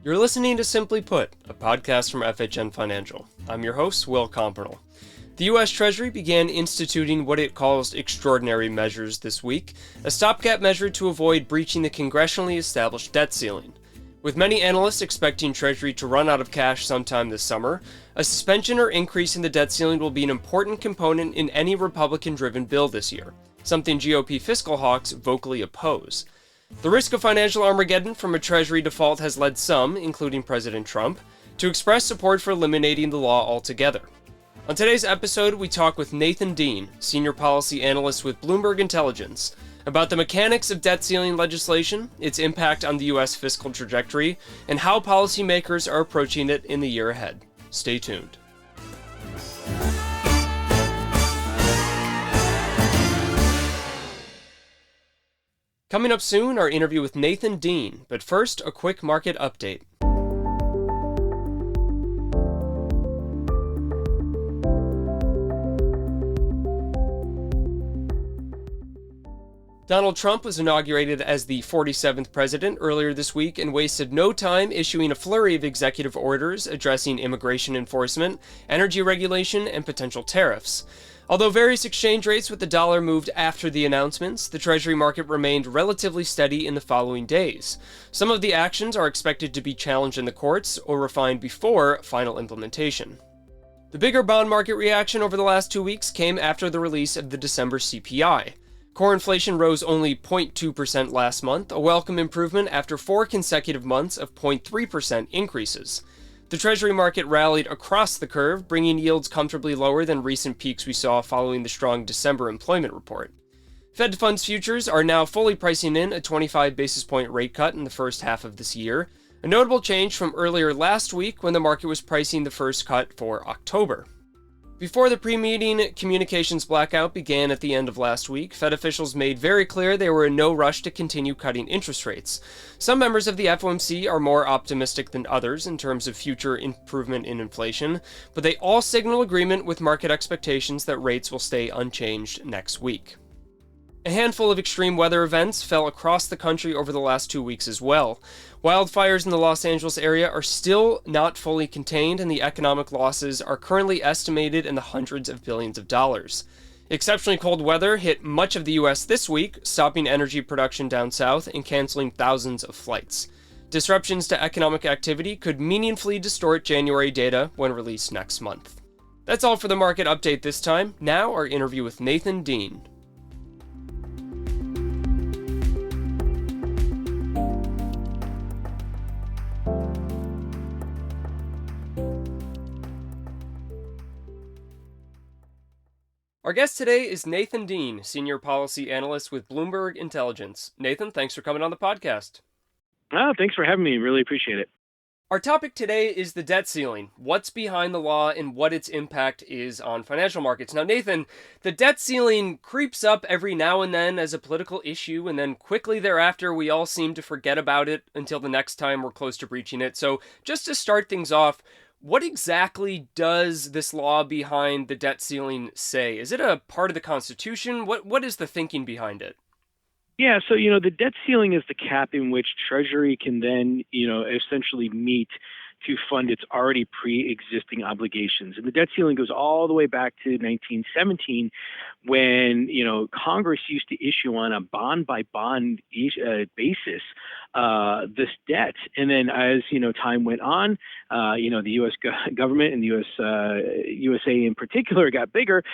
You're listening to Simply Put, a podcast from FHN Financial. I'm your host, Will Compernal. The US Treasury began instituting what it calls extraordinary measures this week, a stopgap measure to avoid breaching the congressionally established debt ceiling. With many analysts expecting Treasury to run out of cash sometime this summer, a suspension or increase in the debt ceiling will be an important component in any Republican-driven bill this year, something GOP fiscal hawks vocally oppose. The risk of financial Armageddon from a Treasury default has led some, including President Trump, to express support for eliminating the law altogether. On today's episode, we talk with Nathan Dean, Senior Policy Analyst with Bloomberg Intelligence, about the mechanics of debt ceiling legislation, its impact on the U.S. fiscal trajectory, and how policymakers are approaching it in the year ahead. Stay tuned. Coming up soon, our interview with Nathan Dean, but first, a quick market update. Donald Trump was inaugurated as the 47th president earlier this week and wasted no time issuing a flurry of executive orders addressing immigration enforcement, energy regulation, and potential tariffs. Although various exchange rates with the dollar moved after the announcements, the Treasury market remained relatively steady in the following days. Some of the actions are expected to be challenged in the courts or refined before final implementation. The bigger bond market reaction over the last 2 weeks came after the release of the December CPI. Core inflation rose only 0.2% last month, a welcome improvement after 4 consecutive months of 0.3% increases. The Treasury market rallied across the curve, bringing yields comfortably lower than recent peaks we saw following the strong December employment report. Fed funds futures are now fully pricing in a 25 basis point rate cut in the first half of this year, a notable change from earlier last week when the market was pricing the first cut for October. Before the pre-meeting communications blackout began at the end of last week, Fed officials made very clear they were in no rush to continue cutting interest rates. Some members of the FOMC are more optimistic than others in terms of future improvement in inflation, but they all signal agreement with market expectations that rates will stay unchanged next week. A handful of extreme weather events fell across the country over the last 2 weeks as well. Wildfires in the Los Angeles area are still not fully contained, and the economic losses are currently estimated in the hundreds of billions of dollars. Exceptionally cold weather hit much of the U.S. this week, stopping energy production down south and canceling thousands of flights. Disruptions to economic activity could meaningfully distort January data when released next month. That's all for the market update this time. Now, our interview with Nathan Dean. Our guest today is Nathan Dean, Senior Policy Analyst with Bloomberg Intelligence. Nathan, thanks for coming on the podcast. Thanks for having me. Really appreciate it. Our topic today is the debt ceiling, what's behind the law and what its impact is on financial markets. Now, Nathan, the debt ceiling creeps up every now and then as a political issue, and then quickly thereafter we all seem to forget about it until the next time we're close to breaching it. So just to start things off, what exactly does this law behind the debt ceiling say? Is it a part of the Constitution? What is the thinking behind it? Yeah, so, the debt ceiling is the cap in which Treasury can then, essentially meet to fund its already pre-existing obligations. And the debt ceiling goes all the way back to 1917 when, Congress used to issue on a bond-by-bond basis this debt. And then as, time went on, the U.S. government and the USA in particular got bigger.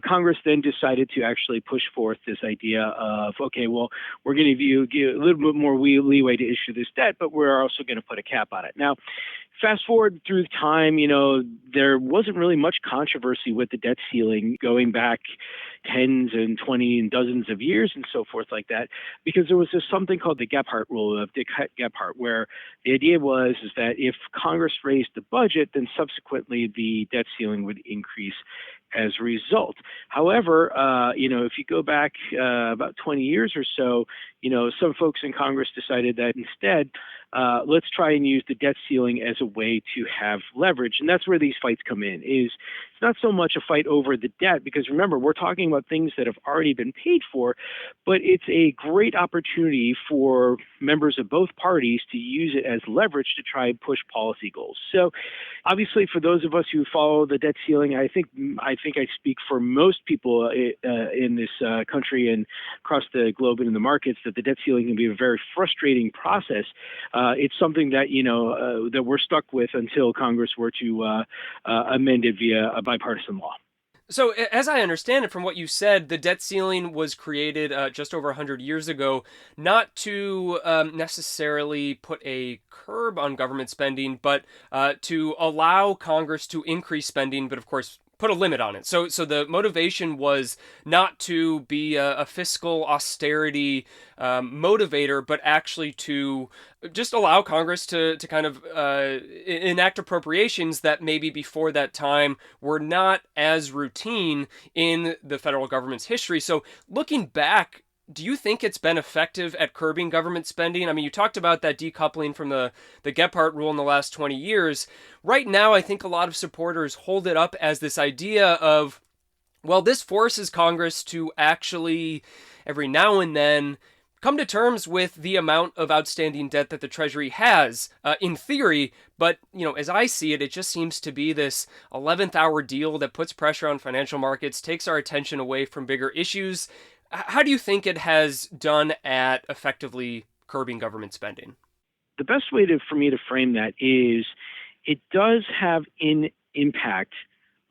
Congress then decided to actually push forth this idea of, okay, well, we're going to give a little bit more leeway to issue this debt, but we're also going to put a cap on it. Now, fast forward through time, there wasn't really much controversy with the debt ceiling going back tens and 20 and dozens of years and so forth like that, because there was something called the Gephardt rule of Dick Gephardt, where the idea was is that if Congress raised the budget, then subsequently the debt ceiling would increase as a result. However, if you go back about 20 years or so, some folks in Congress decided that instead let's try and use the debt ceiling as a way to have leverage. And that's where these fights come in. Is it's not so much a fight over the debt, because remember, we're talking about things that have already been paid for, but it's a great opportunity for members of both parties to use it as leverage to try and push policy goals. So obviously, for those of us who follow the debt ceiling, I think I speak for most people in this country and across the globe and in the markets, that the debt ceiling can be a very frustrating process. It's something that that we're stuck with until Congress were to amend it via a bipartisan law. So, as I understand it from what you said, the debt ceiling was created just over 100 years ago, not to necessarily put a curb on government spending, but to allow Congress to increase spending, but of course, put a limit on it. So the motivation was not to be a fiscal austerity motivator, but actually to just allow Congress to kind of enact appropriations that maybe before that time were not as routine in the federal government's history. So looking back, do you think it's been effective at curbing government spending? I mean, you talked about that decoupling from the Gephardt rule in the last 20 years. Right now, I think a lot of supporters hold it up as this idea of, well, this forces Congress to actually, every now and then, come to terms with the amount of outstanding debt that the Treasury has, in theory. But, as I see it, it just seems to be this 11th hour deal that puts pressure on financial markets, takes our attention away from bigger issues. How do you think it has done at effectively curbing government spending? The best way for me to frame that is it does have an impact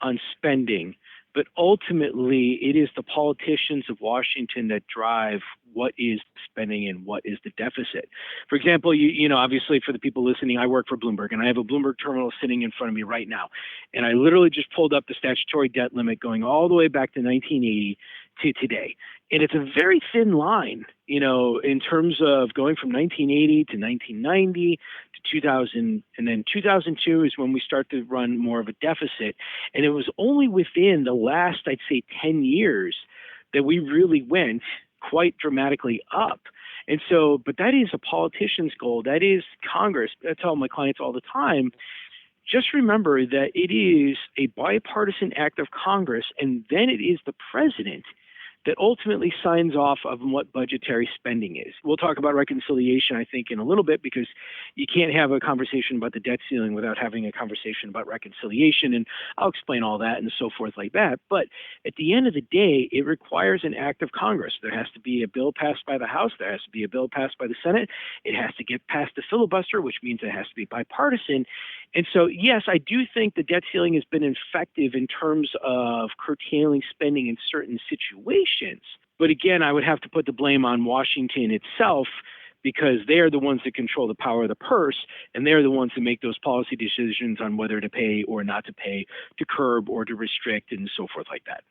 on spending, but ultimately it is the politicians of Washington that drive what is spending and what is the deficit. For example, obviously for the people listening, I work for Bloomberg, and I have a Bloomberg terminal sitting in front of me right now. And I literally just pulled up the statutory debt limit going all the way back to 1980 to today. And it's a very thin line, in terms of going from 1980 to 1990 to 2000. And then 2002 is when we start to run more of a deficit. And it was only within the last, I'd say, 10 years that we really went quite dramatically up. And so, but that is a politician's goal. That is Congress. I tell my clients all the time, just remember that it is a bipartisan act of Congress, and then it is the president that ultimately signs off on what budgetary spending is. We'll talk about reconciliation, I think, in a little bit, because you can't have a conversation about the debt ceiling without having a conversation about reconciliation, and I'll explain all that and so forth like that. But at the end of the day, it requires an act of Congress. There has to be a bill passed by the House. There has to be a bill passed by the Senate. It has to get past the filibuster, which means it has to be bipartisan. And so, yes, I do think the debt ceiling has been effective in terms of curtailing spending in certain situations. But again, I would have to put the blame on Washington itself, because they are the ones that control the power of the purse, and they're the ones that make those policy decisions on whether to pay or not to pay, to curb or to restrict, and so forth like that.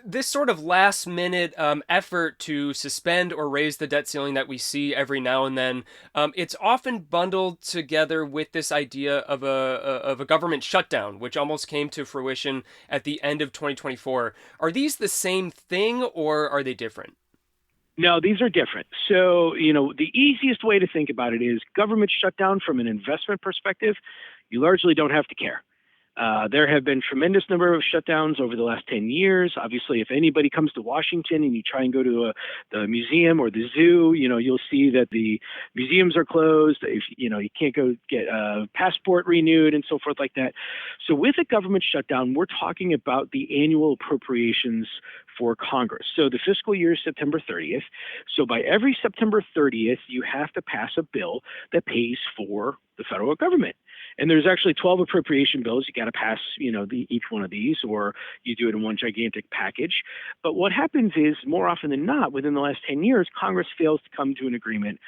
This sort of last minute effort to suspend or raise the debt ceiling that we see every now and then, it's often bundled together with this idea of a government shutdown, which almost came to fruition at the end of 2024. Are these the same thing, or are they different? No, these are different. So, the easiest way to think about it is government shutdown from an investment perspective. You largely don't have to care. There have been tremendous number of shutdowns over the last 10 years. Obviously, if anybody comes to Washington and you try and go to the museum or the zoo, you'll see that the museums are closed. If, you can't go get a passport renewed and so forth like that. So with a government shutdown, we're talking about the annual appropriations for Congress. So the fiscal year is September 30th. So by every September 30th, you have to pass a bill that pays for the federal government. And there's actually 12 appropriation bills. You got to pass, each one of these, or you do it in one gigantic package. But what happens is, more often than not, within the last 10 years, Congress fails to come to an agreement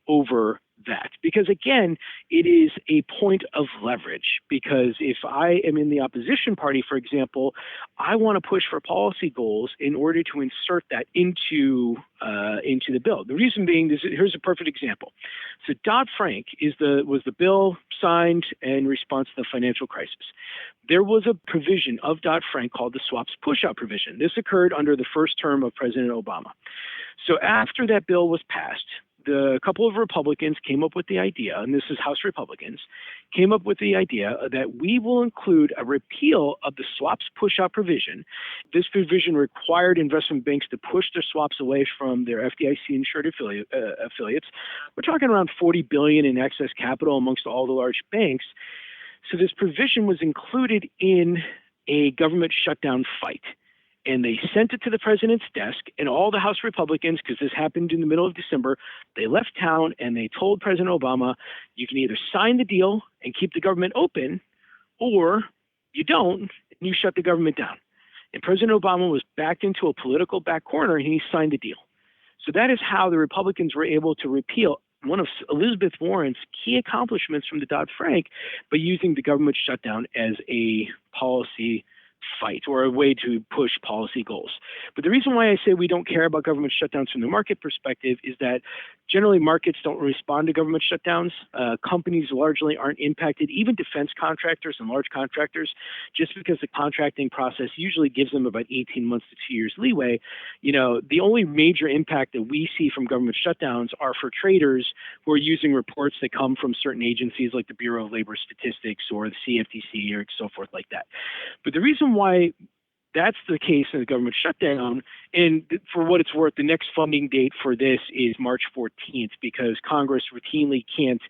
over that. Because again, it is a point of leverage. Because if I am in the opposition party, for example, I want to push for policy goals in order to insert that into the bill. The reason being, here's a perfect example. So Dodd-Frank was the bill signed in response to the financial crisis. There was a provision of Dodd-Frank called the swaps push-out provision. This occurred under the first term of President Obama. So after that bill was passed, the couple of Republicans came up with the idea, and this is House Republicans, came up with the idea that we will include a repeal of the swaps push-out provision. This provision required investment banks to push their swaps away from their FDIC-insured affiliates. We're talking around $40 billion in excess capital amongst all the large banks. So this provision was included in a government shutdown fight. And they sent it to the president's desk, and all the House Republicans, because this happened in the middle of December, they left town and they told President Obama, you can either sign the deal and keep the government open, or you don't, and you shut the government down. And President Obama was backed into a political back corner, and he signed the deal. So that is how the Republicans were able to repeal one of Elizabeth Warren's key accomplishments from the Dodd-Frank by using the government shutdown as a policy fight or a way to push policy goals. But the reason why I say we don't care about government shutdowns from the market perspective is that generally markets don't respond to government shutdowns. Companies largely aren't impacted, even defense contractors and large contractors, just because the contracting process usually gives them about 18 months to 2 years leeway. The only major impact that we see from government shutdowns are for traders who are using reports that come from certain agencies like the Bureau of Labor Statistics or the CFTC or so forth like that. But the reason why that's the case in the government shutdown, and for what it's worth, the next funding date for this is March 14th because Congress routinely can't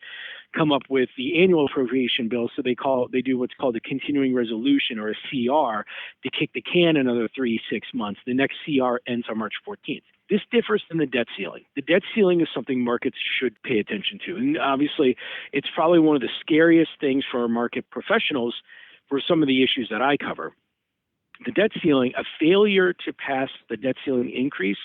come up with the annual appropriation bill, so they do what's called a continuing resolution or a CR to kick the can another 3-6 months. The next CR ends on March 14th. This differs than the debt ceiling. The debt ceiling is something markets should pay attention to, and obviously it's probably one of the scariest things for market professionals for some of the issues that I cover. The debt ceiling, a failure to pass the debt ceiling increase,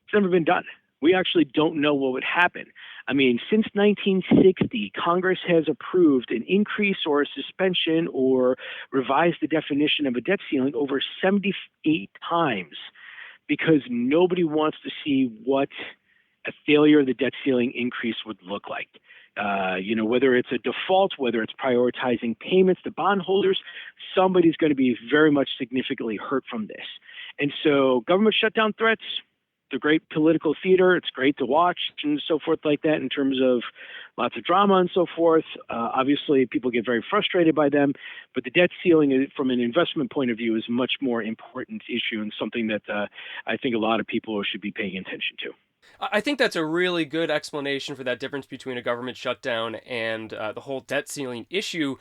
it's never been done. We actually don't know what would happen. I mean, since 1960, Congress has approved an increase or a suspension or revised the definition of a debt ceiling over 78 times because nobody wants to see what a failure of the debt ceiling increase would look like. Whether it's a default, whether it's prioritizing payments to bondholders, somebody's going to be very much significantly hurt from this. And so government shutdown threats, they're great political theater. It's great to watch and so forth like that in terms of lots of drama and so forth. Obviously, people get very frustrated by them. But the debt ceiling, from an investment point of view, is a much more important issue and something that I think a lot of people should be paying attention to. I think that's a really good explanation for that difference between a government shutdown and the whole debt ceiling issue.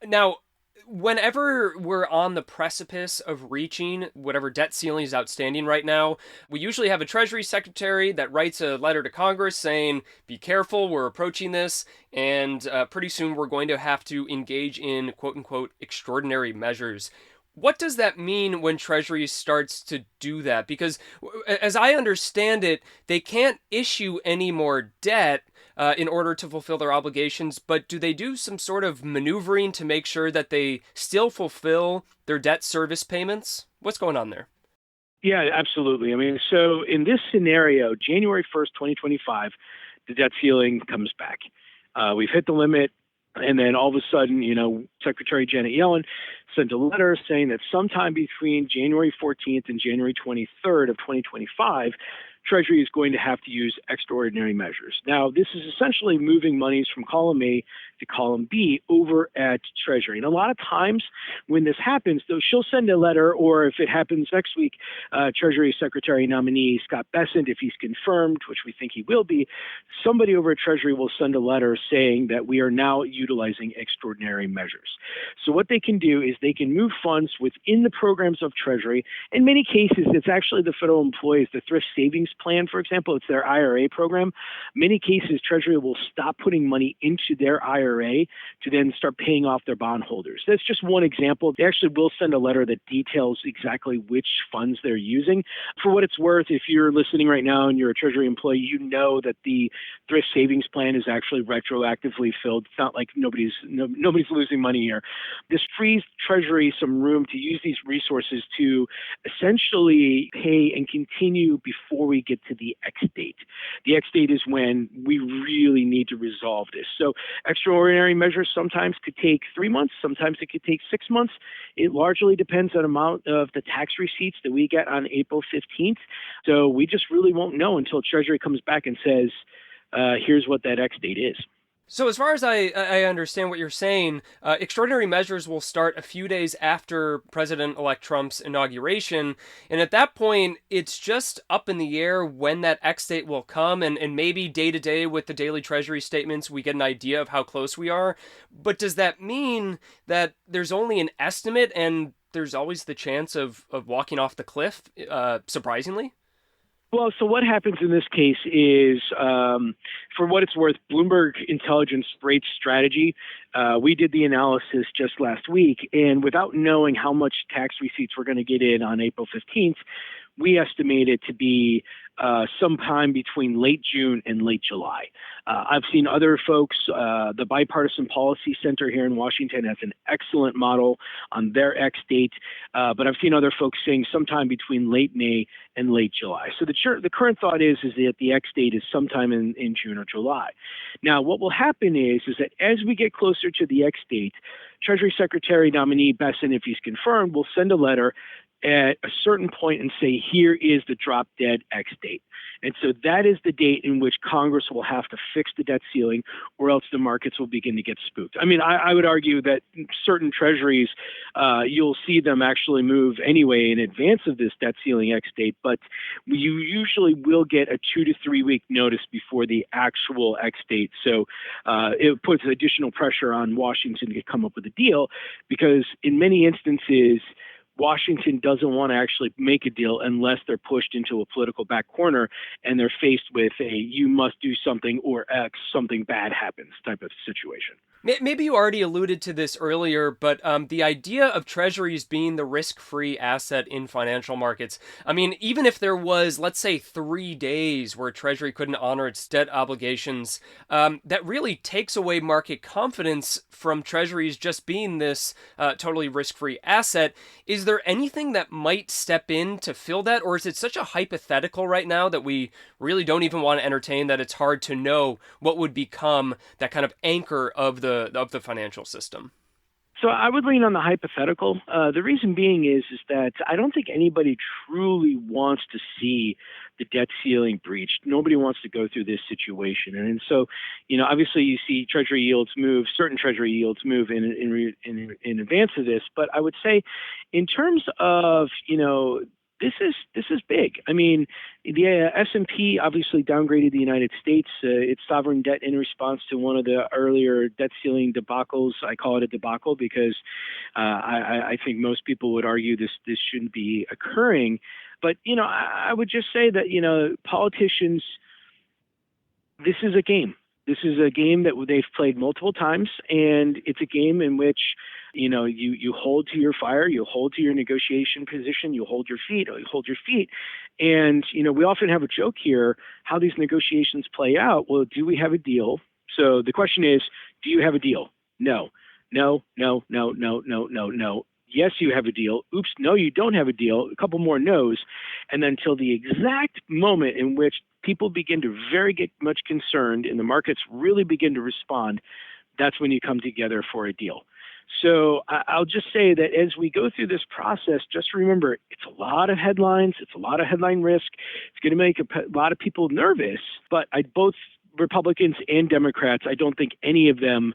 Now, whenever we're on the precipice of reaching whatever debt ceiling is outstanding right now, we usually have a Treasury Secretary that writes a letter to Congress saying, be careful, we're approaching this, and pretty soon we're going to have to engage in quote-unquote extraordinary measures. What does that mean when Treasury starts to do that? Because as I understand it, they can't issue any more debt in order to fulfill their obligations, but do they do some sort of maneuvering to make sure that they still fulfill their debt service payments? What's going on there? Yeah, absolutely. I mean, so in this scenario, January 1st, 2025, the debt ceiling comes back. We've hit the limit. And then all of a sudden, Secretary Janet Yellen sent a letter saying that sometime between January 14th and January 23rd of 2025, Treasury is going to have to use extraordinary measures. Now, this is essentially moving monies from column A to column B over at Treasury. And a lot of times when this happens, though, she'll send a letter, or if it happens next week, Treasury Secretary nominee Scott Bessent, if he's confirmed, which we think he will be, somebody over at Treasury will send a letter saying that we are now utilizing extraordinary measures. So what they can do is they can move funds within the programs of Treasury. In many cases, it's actually the federal employees, the thrift savings plan, for example, it's their IRA program. Many cases, Treasury will stop putting money into their IRA to then start paying off their bondholders. That's just one example. They actually will send a letter that details exactly which funds they're using. For what it's worth, if you're listening right now and you're a Treasury employee, you know that the thrift savings plan is actually retroactively filled. It's not like nobody's losing money here. This frees Treasury some room to use these resources to essentially pay and continue before we get to the X date. The X date is when we really need to resolve this. So extraordinary measures sometimes could take 3 months, sometimes it could take 6 months. It largely depends on the amount of the tax receipts that we get on April 15th. So we just really won't know until Treasury comes back and says, here's what that X date is. So, as far as I understand what you're saying, extraordinary measures will start a few days after President-elect Trump's inauguration. And at that point, it's just up in the air when that X date will come. And maybe day to day with the daily Treasury statements, we get an idea of how close we are. But does that mean that there's only an estimate and there's always the chance of walking off the cliff, surprisingly? Well, so what happens in this case is, for what it's worth, Bloomberg Intelligence rates strategy. We did the analysis just last week, and without knowing how much tax receipts we're going to get in on April 15th, we estimate it to be sometime between late June and late July. I've seen other folks, the Bipartisan Policy Center here in Washington has an excellent model on their X date, but I've seen other folks saying sometime between late May and late July. So the current thought is that the X date is sometime in June or July. Now, what will happen is that as we get closer to the X date, Treasury Secretary nominee Besson, if he's confirmed, will send a letter at a certain point and say, here is the drop dead X date. And so that is the date in which Congress will have to fix the debt ceiling, or else the markets will begin to get spooked. I mean, I would argue that certain treasuries, you'll see them actually move anyway in advance of this debt ceiling X date, but you usually will get a 2 to 3 week notice before the actual X date. So it puts additional pressure on Washington to come up with a deal, because in many instances, Washington doesn't want to actually make a deal unless they're pushed into a political back corner and they're faced with a you must do something or X, something bad happens type of situation. Maybe you already alluded to this earlier, but the idea of treasuries being the risk-free asset in financial markets, I mean, even if there was, let's say, 3 days where Treasury couldn't honor its debt obligations, that really takes away market confidence from treasuries just being this totally risk-free asset. Is there anything that might step in to fill that, or is it such a hypothetical right now that we really don't even want to entertain, that it's hard to know what would become that kind of anchor of the financial system? So I would lean on the hypothetical. The reason being is that I don't think anybody truly wants to see the debt ceiling breached. Nobody wants to go through this situation. And so, obviously you see Treasury yields move, certain Treasury yields move in advance of this. But I would say in terms of, this is big. I mean, the S&P obviously downgraded the United States, its sovereign debt in response to one of the earlier debt ceiling debacles. I call it a debacle because I think most people would argue this shouldn't be occurring. But, I would just say that, politicians, this is a game. This is a game that they've played multiple times, and it's a game in which, you hold to your fire, you hold to your negotiation position, you hold your feet. And, we often have a joke here, how these negotiations play out. Well, do we have a deal? So the question is, do you have a deal? No. No, no, no, no, no, no, no. Yes, you have a deal. Oops, no, you don't have a deal. A couple more no's. And then until the exact moment in which people begin to get much concerned and the markets really begin to respond, that's when you come together for a deal. So I'll just say that as we go through this process, just remember, it's a lot of headlines. It's a lot of headline risk. It's going to make a lot of people nervous. But both Republicans and Democrats, I don't think any of them,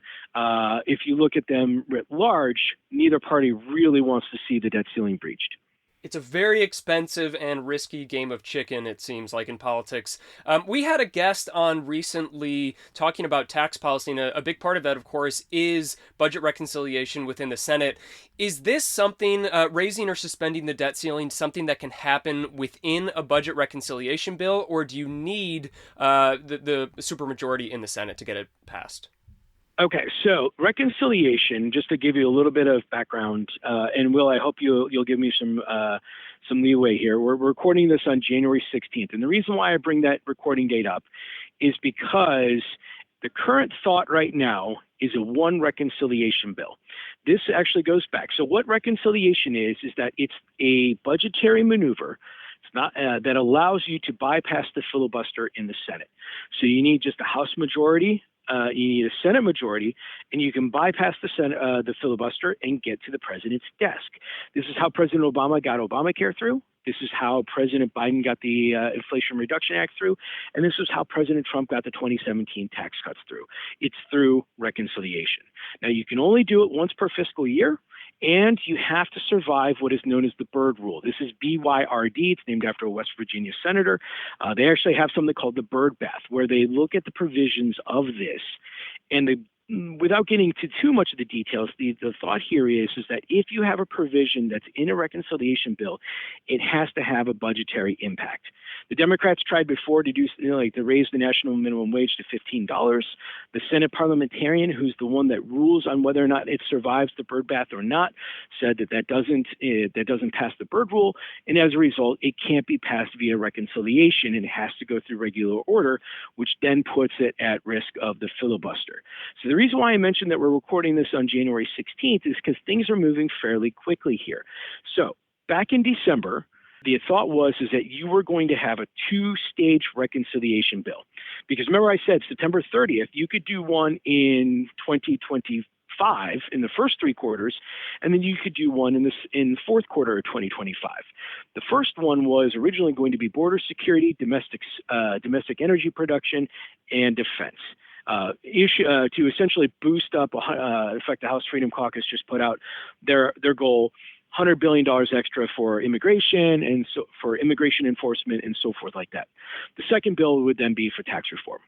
if you look at them writ large, neither party really wants to see the debt ceiling breached. It's a very expensive and risky game of chicken, it seems like, in politics. We had a guest on recently talking about tax policy, and a big part of that, of course, is budget reconciliation within the Senate. Is this something, raising or suspending the debt ceiling, something that can happen within a budget reconciliation bill, or do you need the supermajority in the Senate to get it passed? Okay, so reconciliation, just to give you a little bit of background, and Will, I hope you'll give me some leeway here. We're recording this on January 16th, and the reason why I bring that recording date up is because the current thought right now is a one reconciliation bill. This actually goes back. So what reconciliation is that it's a budgetary maneuver. It's not that allows you to bypass the filibuster in the Senate. So you need just a House majority. You need a Senate majority, and you can bypass the filibuster and get to the president's desk. This is how President Obama got Obamacare through. This is how President Biden got the Inflation Reduction Act through, and this is how President Trump got the 2017 tax cuts through. It's through reconciliation. Now, you can only do it once per fiscal year, and you have to survive what is known as the Byrd Rule. This is BYRD. It's named after a West Virginia senator. They actually have something called the Byrd Bath, where they look at the provisions of this, and without getting to too much of the details, the thought here is that if you have a provision that's in a reconciliation bill, it has to have a budgetary impact. The Democrats tried before to do, to raise the national minimum wage to $15. The Senate parliamentarian, who's the one that rules on whether or not it survives the Byrd Bath or not, said that doesn't pass the Byrd Rule, and as a result, it can't be passed via reconciliation, and it has to go through regular order, which then puts it at risk of the filibuster. So the reason why I mentioned that we're recording this on January 16th is because things are moving fairly quickly here. So back in December, the thought was that you were going to have a two-stage reconciliation bill. Because remember I said September 30th, you could do one in 2025 in the first three quarters, and then you could do one in the fourth quarter of 2025. The first one was originally going to be border security, domestic energy production, and defense. To essentially boost up, in fact, the House Freedom Caucus just put out their goal, $100 billion extra for immigration and so for immigration enforcement and so forth like that. The second bill would then be for tax reform.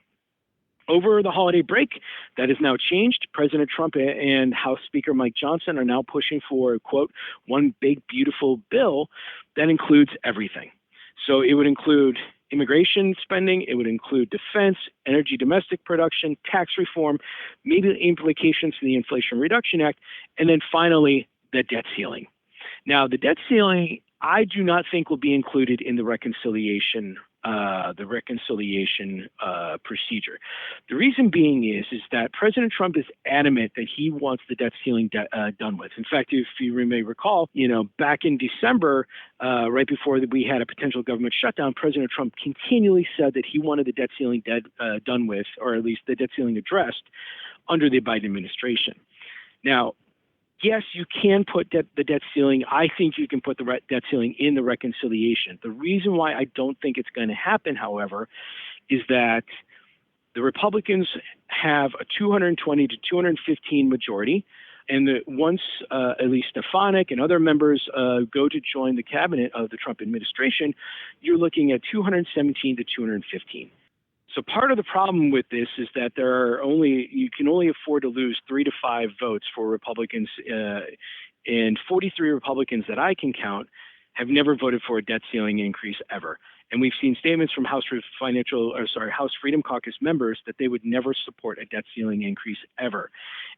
Over the holiday break, that has now changed. President Trump and House Speaker Mike Johnson are now pushing for, quote, one big, beautiful bill that includes everything. So it would include immigration spending, it would include defense, energy domestic production, tax reform, maybe implications for the Inflation Reduction Act, and then finally, the debt ceiling. Now, the debt ceiling, I do not think will be included in the reconciliation procedure. The reason being is that President Trump is adamant that he wants the debt ceiling done with. In fact, if you may recall, back in December, right before we had a potential government shutdown, President Trump continually said that he wanted the debt ceiling done with, or at least the debt ceiling addressed under the Biden administration. Now, yes, you can put the debt ceiling. I think you can put the debt ceiling in the reconciliation. The reason why I don't think it's going to happen, however, is that the Republicans have a 220 to 215 majority, and once at least Stefanik and other members go to join the cabinet of the Trump administration, you're looking at 217 to 215. So part of the problem with this is that you can only afford to lose 3 to 5 votes for Republicans, and 43 Republicans that I can count have never voted for a debt ceiling increase ever. And we've seen statements from House Freedom Caucus members that they would never support a debt ceiling increase ever.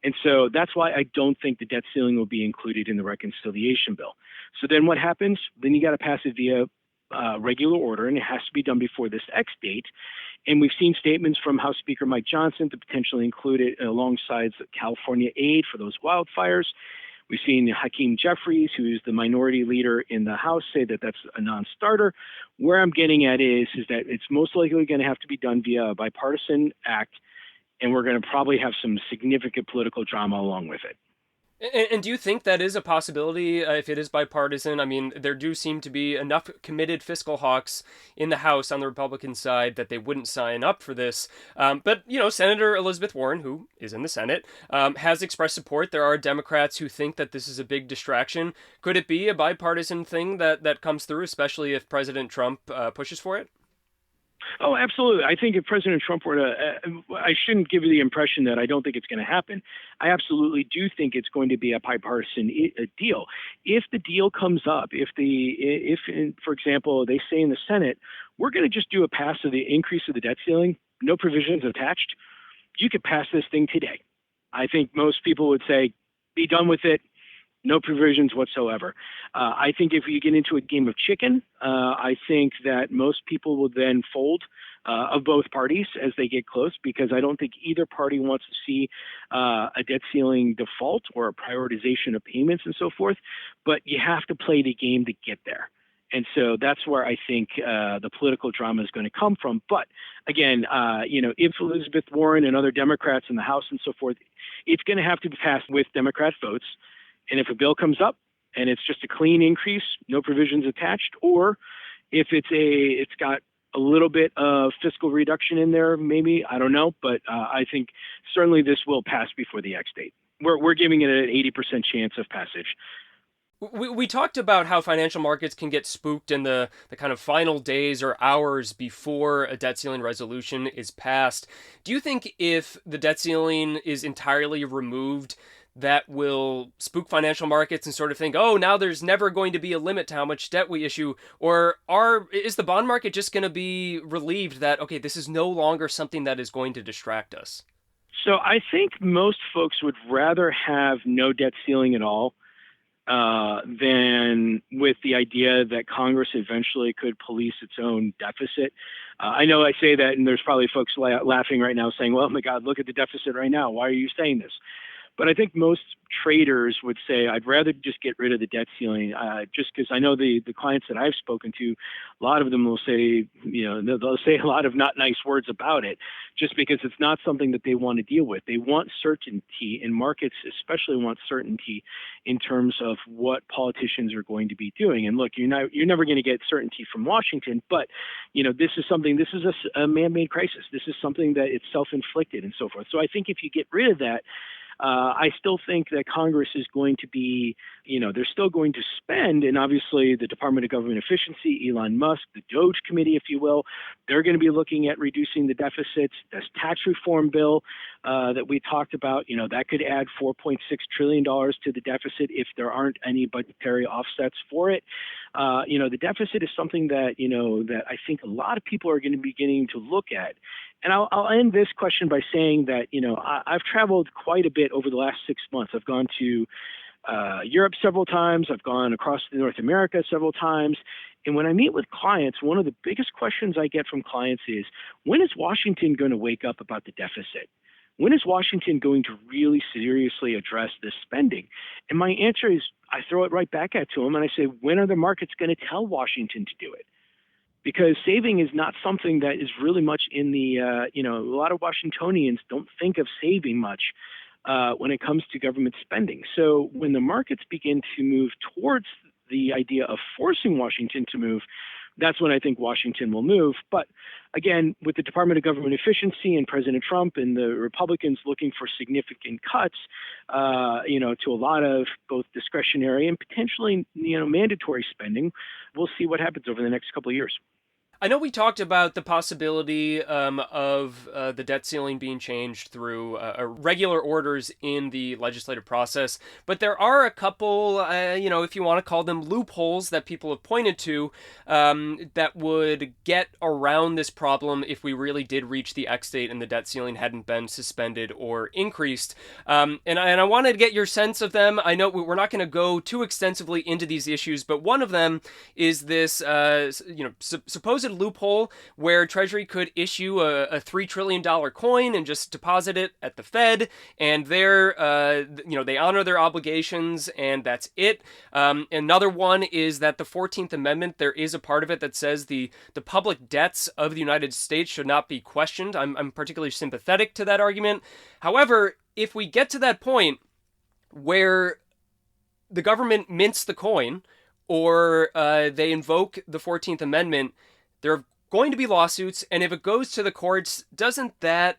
And so that's why I don't think the debt ceiling will be included in the reconciliation bill. So then what happens? Then you got to pass it via regular order, and it has to be done before this X date. And we've seen statements from House Speaker Mike Johnson to potentially include it alongside California aid for those wildfires. We've seen Hakeem Jeffries, who is the minority leader in the House, say that that's a non-starter. Where I'm getting at is that it's most likely going to have to be done via a bipartisan act, and we're going to probably have some significant political drama along with it. And do you think that is a possibility if it is bipartisan? I mean, there do seem to be enough committed fiscal hawks in the House on the Republican side that they wouldn't sign up for this. But, Senator Elizabeth Warren, who is in the Senate, has expressed support. There are Democrats who think that this is a big distraction. Could it be a bipartisan thing that comes through, especially if President Trump pushes for it? Oh, absolutely. I think if President Trump were to, I shouldn't give you the impression that I don't think it's going to happen. I absolutely do think it's going to be a bipartisan deal. If the deal comes up, for example, they say in the Senate, we're going to just do a pass of the increase of the debt ceiling, no provisions attached, you could pass this thing today. I think most people would say, be done with it. No provisions whatsoever. I think if you get into a game of chicken, I think that most people will then fold of both parties as they get close, because I don't think either party wants to see a debt ceiling default or a prioritization of payments and so forth. But you have to play the game to get there. And so that's where I think the political drama is going to come from. But again, if Elizabeth Warren and other Democrats in the House and so forth, it's going to have to be passed with Democrat votes. And if a bill comes up, and it's just a clean increase, no provisions attached, or if it's got a little bit of fiscal reduction in there, maybe, I don't know, but I think certainly this will pass before the X date. We're giving it an 80% chance of passage. We talked about how financial markets can get spooked in the kind of final days or hours before a debt ceiling resolution is passed. Do you think if the debt ceiling is entirely removed, that will spook financial markets and sort of think, oh, now there's never going to be a limit to how much debt we issue? Or is the bond market just going to be relieved that, okay, this is no longer something that is going to distract us? So I think most folks would rather have no debt ceiling at all than with the idea that Congress eventually could police its own deficit. I know I say that, and there's probably folks laughing right now saying, well, oh my God, look at the deficit right now. Why are you saying this? But I think most traders would say, I'd rather just get rid of the debt ceiling, just because I know the clients that I've spoken to, a lot of them will say, they'll say a lot of not nice words about it, just because it's not something that they want to deal with. They want certainty, and markets especially want certainty in terms of what politicians are going to be doing. And look, you're never going to get certainty from Washington, but this is a man-made crisis. This is something that it's self-inflicted and so forth. So I think if you get rid of that, I still think that Congress is going to be, they're still going to spend, and obviously the Department of Government Efficiency, Elon Musk, the Doge Committee, if you will, they're going to be looking at reducing the deficits. This tax reform bill that we talked about, that could add $4.6 trillion to the deficit if there aren't any budgetary offsets for it. The deficit is something that, that I think a lot of people are going to be beginning to look at. And I'll end this question by saying that, I've traveled quite a bit over the last 6 months. I've gone to Europe several times. I've gone across North America several times. And when I meet with clients, one of the biggest questions I get from clients is, when is Washington going to wake up about the deficit? When is Washington going to really seriously address this spending? And my answer is, I throw it right back to them and I say, when are the markets going to tell Washington to do it? Because saving is not something that is really much in the, a lot of Washingtonians don't think of saving much when it comes to government spending. So when the markets begin to move towards the idea of forcing Washington to move, that's when I think Washington will move. But again, with the Department of Government Efficiency and President Trump and the Republicans looking for significant cuts, to a lot of both discretionary and potentially, mandatory spending, we'll see what happens over the next couple of years. I know we talked about the possibility of the debt ceiling being changed through regular orders in the legislative process, but there are a couple, if you want to call them loopholes that people have pointed to that would get around this problem if we really did reach the X date and the debt ceiling hadn't been suspended or increased. And I wanted to get your sense of them. I know we're not going to go too extensively into these issues, but one of them is this, supposed loophole where Treasury could issue a $3 trillion coin and just deposit it at the Fed, and they honor their obligations, and that's it. Another one is that the 14th Amendment, there is a part of it that says the public debts of the United States should not be questioned. I'm particularly sympathetic to that argument. However, if we get to that point where the government mints the coin or they invoke the 14th Amendment, there are going to be lawsuits, and if it goes to the courts, doesn't that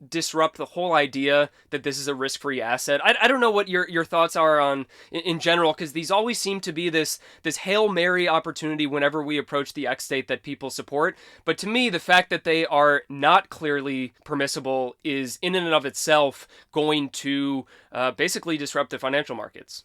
disrupt the whole idea that this is a risk-free asset? I don't know what your thoughts are on in general, because these always seem to be this Hail Mary opportunity whenever we approach the X date that people support. But to me, the fact that they are not clearly permissible is in and of itself going to basically disrupt the financial markets.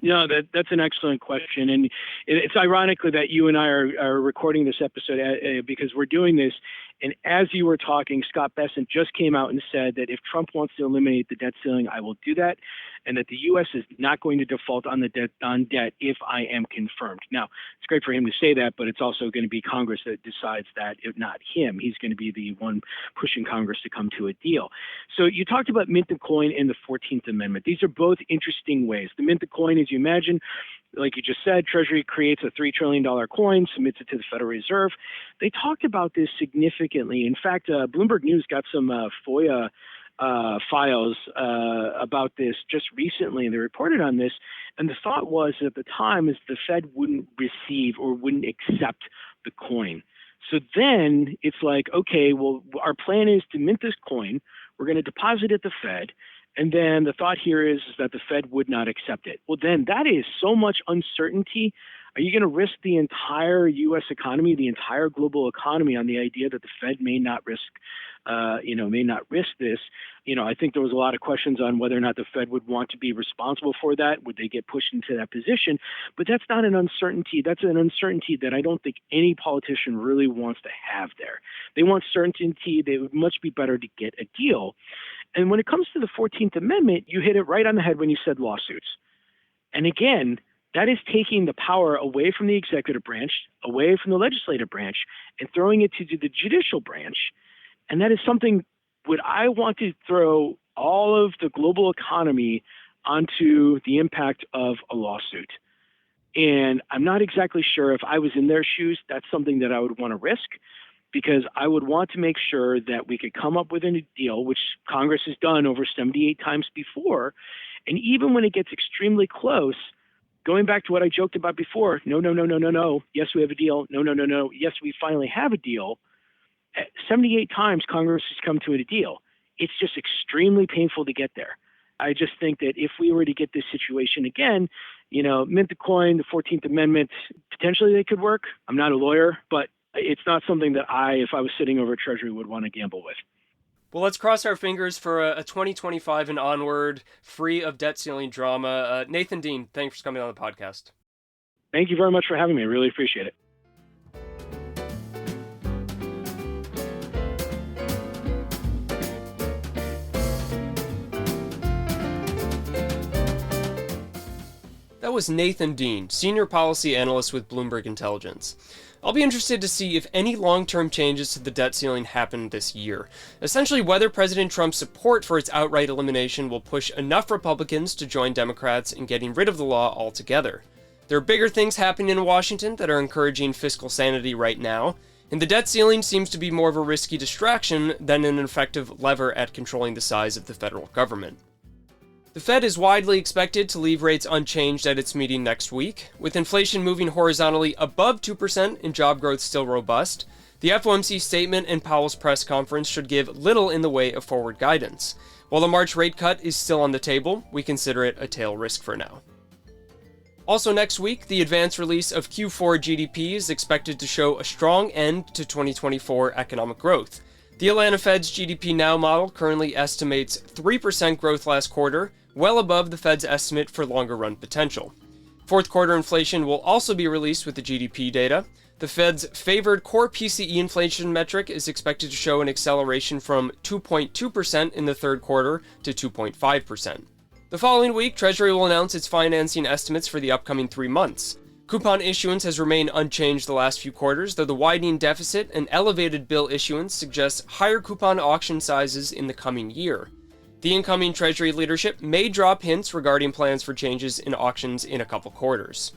No, that's an excellent question. And it's ironically that you and I are recording this episode because we're doing this. And as you were talking, Scott Bessent just came out and said that if Trump wants to eliminate the debt ceiling, I will do that, and that the U.S. is not going to default on debt if I am confirmed. Now, it's great for him to say that, but it's also going to be Congress that decides that, if not him. He's going to be the one pushing Congress to come to a deal. So you talked about mint the coin and the 14th Amendment. These are both interesting ways. The mint the coin, as you imagine, like you just said, Treasury creates a $3 trillion coin, submits it to the Federal Reserve. They talked about this significantly. In fact, Bloomberg News got some FOIA files about this just recently, and they reported on this. And the thought was at the time is the Fed wouldn't receive or wouldn't accept the coin. So then it's like, okay, well, our plan is to mint this coin. We're going to deposit at the Fed. And then the thought here is that the Fed would not accept it. Well, then that is so much uncertainty. Are you going to risk the entire U.S. economy, the entire global economy, on the idea that the Fed may not risk this? I think there was a lot of questions on whether or not the Fed would want to be responsible for that. Would they get pushed into that position? But that's not an uncertainty. That's an uncertainty that I don't think any politician really wants to have there. They want certainty. They would much be better to get a deal. And when it comes to the 14th Amendment, you hit it right on the head when you said lawsuits. And again, that is taking the power away from the executive branch, away from the legislative branch, and throwing it to the judicial branch. And that is something, would I want to throw all of the global economy onto the impact of a lawsuit? And I'm not exactly sure if I was in their shoes, that's something that I would want to risk, because I would want to make sure that we could come up with a deal, which Congress has done over 78 times before. And even when it gets extremely close, going back to what I joked about before, no. Yes, we have a deal. No. Yes, we finally have a deal. 78 times Congress has come to a deal. It's just extremely painful to get there. I just think that if we were to get this situation again, mint the coin, the 14th Amendment, potentially they could work. I'm not a lawyer, but it's not something that if I was sitting over at Treasury, would want to gamble with. Well, let's cross our fingers for a 2025 and onward, free of debt ceiling drama. Nathan Dean, thanks for coming on the podcast. Thank you very much for having me. I really appreciate it. That was Nathan Dean, Senior Policy Analyst with Bloomberg Intelligence. I'll be interested to see if any long-term changes to the debt ceiling happen this year. Essentially, whether President Trump's support for its outright elimination will push enough Republicans to join Democrats in getting rid of the law altogether. There are bigger things happening in Washington that are encouraging fiscal sanity right now, and the debt ceiling seems to be more of a risky distraction than an effective lever at controlling the size of the federal government. The Fed is widely expected to leave rates unchanged at its meeting next week, with inflation moving horizontally above 2% and job growth still robust. The FOMC statement and Powell's press conference should give little in the way of forward guidance. While the March rate cut is still on the table, we consider it a tail risk for now. Also next week, the advance release of Q4 GDP is expected to show a strong end to 2024 economic growth. The Atlanta Fed's GDP Now model currently estimates 3% growth last quarter, well above the Fed's estimate for longer run potential. Fourth quarter inflation will also be released with the GDP data. The Fed's favored core PCE inflation metric is expected to show an acceleration from 2.2% in the third quarter to 2.5%. The following week, Treasury will announce its financing estimates for the upcoming 3 months. Coupon issuance has remained unchanged the last few quarters, though the widening deficit and elevated bill issuance suggests higher coupon auction sizes in the coming year. The incoming Treasury leadership may drop hints regarding plans for changes in auctions in a couple quarters.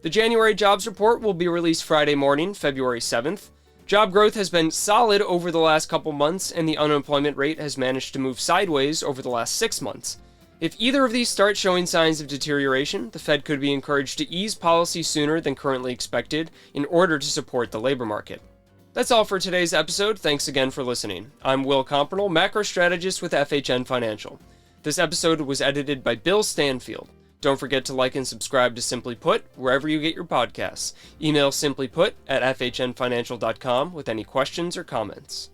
The January jobs report will be released Friday morning, February 7th. Job growth has been solid over the last couple months, and the unemployment rate has managed to move sideways over the last 6 months. If either of these start showing signs of deterioration, the Fed could be encouraged to ease policy sooner than currently expected in order to support the labor market. That's all for today's episode. Thanks again for listening. I'm Will Compernell, macro strategist with FHN Financial. This episode was edited by Bill Stanfield. Don't forget to like and subscribe to Simply Put wherever you get your podcasts. Email simplyput@fhnfinancial.com with any questions or comments.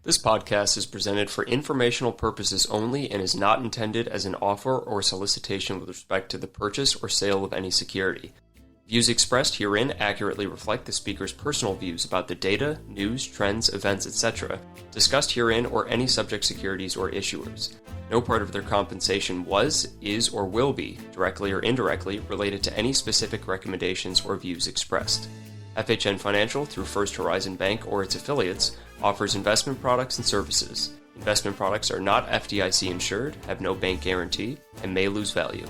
This podcast is presented for informational purposes only and is not intended as an offer or solicitation with respect to the purchase or sale of any security. Views expressed herein accurately reflect the speaker's personal views about the data, news, trends, events, etc. discussed herein or any subject securities or issuers. No part of their compensation was, is, or will be, directly or indirectly, related to any specific recommendations or views expressed. FHN Financial, through First Horizon Bank or its affiliates, offers investment products and services. Investment products are not FDIC insured, have no bank guarantee, and may lose value.